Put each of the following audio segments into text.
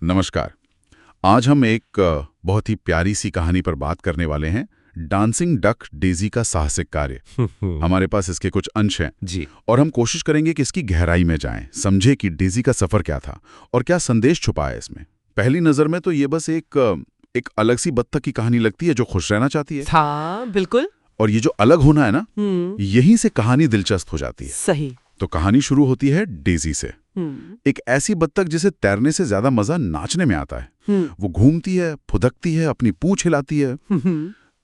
नमस्कार। आज हम एक बहुत ही प्यारी सी कहानी पर बात करने वाले हैं, डांसिंग डक डेजी का साहसिक कार्य। हमारे पास इसके कुछ अंश हैं जी। और हम कोशिश करेंगे कि इसकी गहराई में जाएं, समझे कि डेजी का सफर क्या था और क्या संदेश छुपा है इसमें। पहली नजर में तो ये बस एक अलग सी बत्तख की कहानी लगती है जो खुश रहना चाहती है। हाँ, बिल्कुल। और ये जो अलग होना है ना, यहीं से कहानी दिलचस्प हो जाती है। सही। तो कहानी शुरू होती है डेजी से, एक ऐसी बत्तख जिसे तैरने से ज्यादा मजा नाचने में आता है। वो घूमती है, फुदकती है, अपनी पूंछ हिलाती है,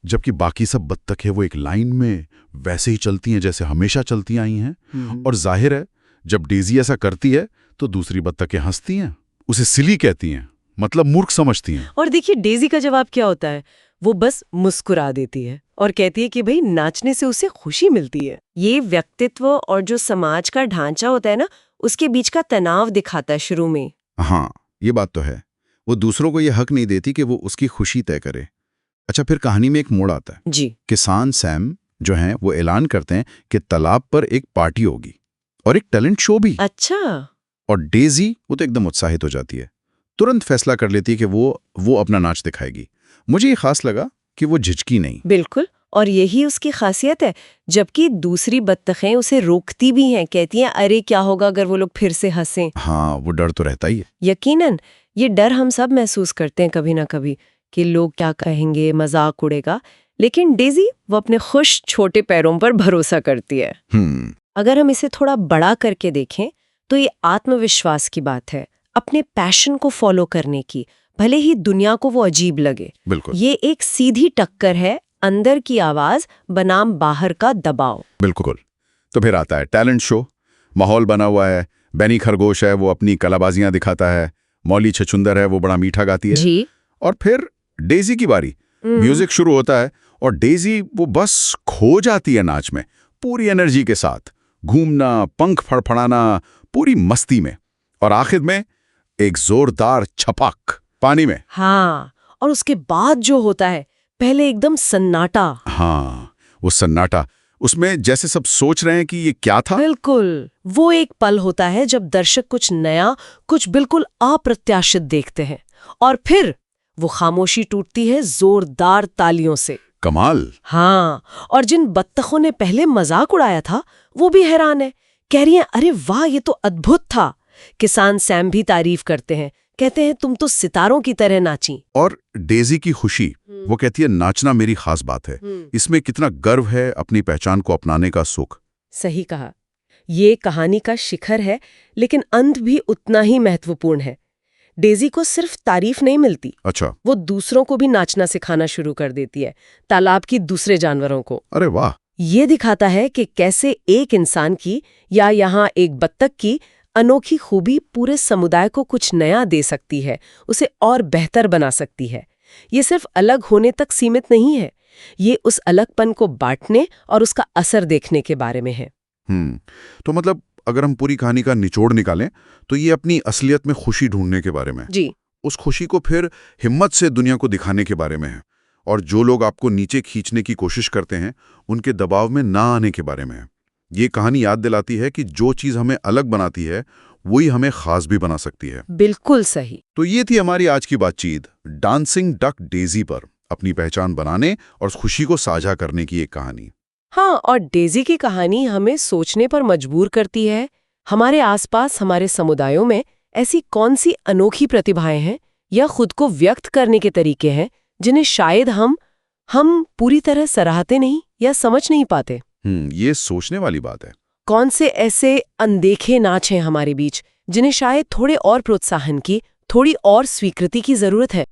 जबकि बाकी सब बत्तखें वो एक लाइन में वैसे ही चलती हैं जैसे हमेशा चलती आई हैं। और जाहिर है, जब डेजी ऐसा करती है तो दूसरी बत्तखें हंसती हैं, उसे सिली कहती हैं, मतलब मूर्ख समझती हैं। और देखिए डेजी का जवाब क्या होता है, वो बस मुस्कुरा देती है और कहती है कि भाई नाचने से उसे खुशी मिलती है। ये व्यक्तित्व और जो समाज का ढांचा होता है ना, उसके बीच का तनाव दिखाता है शुरू में। हाँ, ये बात तो है। वो दूसरों को ये हक नहीं देती कि वो उसकी खुशी तय करे। अच्छा, फिर कहानी में एक मोड़ आता है। जी। किसान सैम जो हैं वो ऐलान करते हैं कि तालाब पर एक पार्टी होगी और एक टैलेंट शो भी। अच्छा। और डेजी वो तो एकदम उत्साहित हो जाती है, तुरंत फैसला कर लेती है कि वो अपना नाच दिखाएगी। मुझे ये खास लगा कि वो झिझकी नहीं। बिल्कुल, और यही उसकी खासियत है। जबकि दूसरी बत्तखें उसे रोकती भी हैं, कहती हैं अरे क्या होगा अगर वो लोग फिर से हंसें। हाँ, वो डर तो रहता ही है। यकीनन ये डर हम सब महसूस करते हैं कभी ना कभी, कि लोग क्या कहेंगे, मजाक उड़ेगा। लेकिन डेजी वो अपने खुश छोटे पैरों पर भरोसा करती है। अगर हम इसे थोड़ा बड़ा करके देखें तो ये आत्मविश्वास की बात है, अपने पैशन को फॉलो करने की, भले ही दुनिया को वो अजीब लगे। बिल्कुल। ये एक सीधी टक्कर है अंदर की आवाज बनाम बाहर का दबाव। बिल्कुल। तो फिर आता है टैलेंट शो। माहौल बना हुआ है, बेनी खरगोश है, वो अपनी कलाबाजियां दिखाता है, मौली छछुंदर है, वो बड़ा मीठा गाती है जी। और फिर डेजी की बारी। म्यूजिक शुरू होता है और डेजी वो बस खो जाती है नाच में, पूरी एनर्जी के साथ घूमना, पंख फड़फड़ाना, पूरी मस्ती में। और आखिर में एक जोरदार छपाक पानी में। हाँ, और उसके बाद जो होता है, पहले एकदम सन्नाटा। हाँ, वो सन्नाटा, उसमें जैसे सब सोच रहे हैं कि ये क्या था। बिल्कुल, वो एक पल होता है जब दर्शक कुछ नया, कुछ बिल्कुल अप्रत्याशित देखते हैं और फिर वो खामोशी टूटती है जोरदार तालियों से। कमाल। हाँ, और जिन बत्तखों ने पहले मजाक उड़ाया था वो भी हैरान है, कह रही हैं अरे वाह ये तो अद्भुत था। किसान सैम भी तारीफ करते हैं, कहते हैं तुम तो सितारों की तरह नाची। और डेजी की खुशी, वो कहती है नाचना मेरी खास बात है, इसमें कितना गर्व है, अपनी पहचान को अपनाने का सुख। सही कहा। ये कहानी का शिखर है, लेकिन अंत भी उतना ही महत्वपूर्ण है। डेजी को सिर्फ तारीफ नहीं मिलती। अच्छा। वो दूसरों को भी नाचना सिखाना शुरू कर देती है, तालाब की दूसरे जानवरों को। अरे वाह। ये दिखाता है कि कैसे एक इंसान की या यहाँ एक बत्तख की अनोखी खूबी पूरे समुदाय को कुछ नया दे सकती है, उसे और बेहतर बना सकती है। ये सिर्फ अलग होने तक सीमित नहीं है, ये उस अलगपन को बांटने और उसका असर देखने के बारे में है। तो मतलब अगर हम पूरी कहानी का निचोड़ निकालें तो ये अपनी असलियत में खुशी ढूंढने के बारे में, जी, उस खुशी को फिर हिम्मत से दुनिया को दिखाने के बारे में है, और जो लोग आपको नीचे खींचने की कोशिश करते हैं उनके दबाव में ना आने के बारे में है। ये कहानी याद दिलाती है कि जो चीज हमें अलग बनाती है वही हमें खास भी बना सकती है। बिल्कुल सही। तो ये थी हमारी आज की बातचीत, डांसिंग डक डेजी पर अपनी पहचान बनाने और खुशी को साझा करने की एक कहानी। हाँ, और डेजी की कहानी हमें सोचने पर मजबूर करती है, हमारे आसपास, हमारे समुदायों में ऐसी कौन सी अनोखी प्रतिभाएं हैं या खुद को व्यक्त करने के तरीके हैं जिन्हें शायद हम पूरी तरह सराहते नहीं या समझ नहीं पाते। ये सोचने वाली बात है। कौन से ऐसे अनदेखे नाच हैं हमारे बीच जिन्हें शायद थोड़े और प्रोत्साहन की, थोड़ी और स्वीकृति की जरूरत है।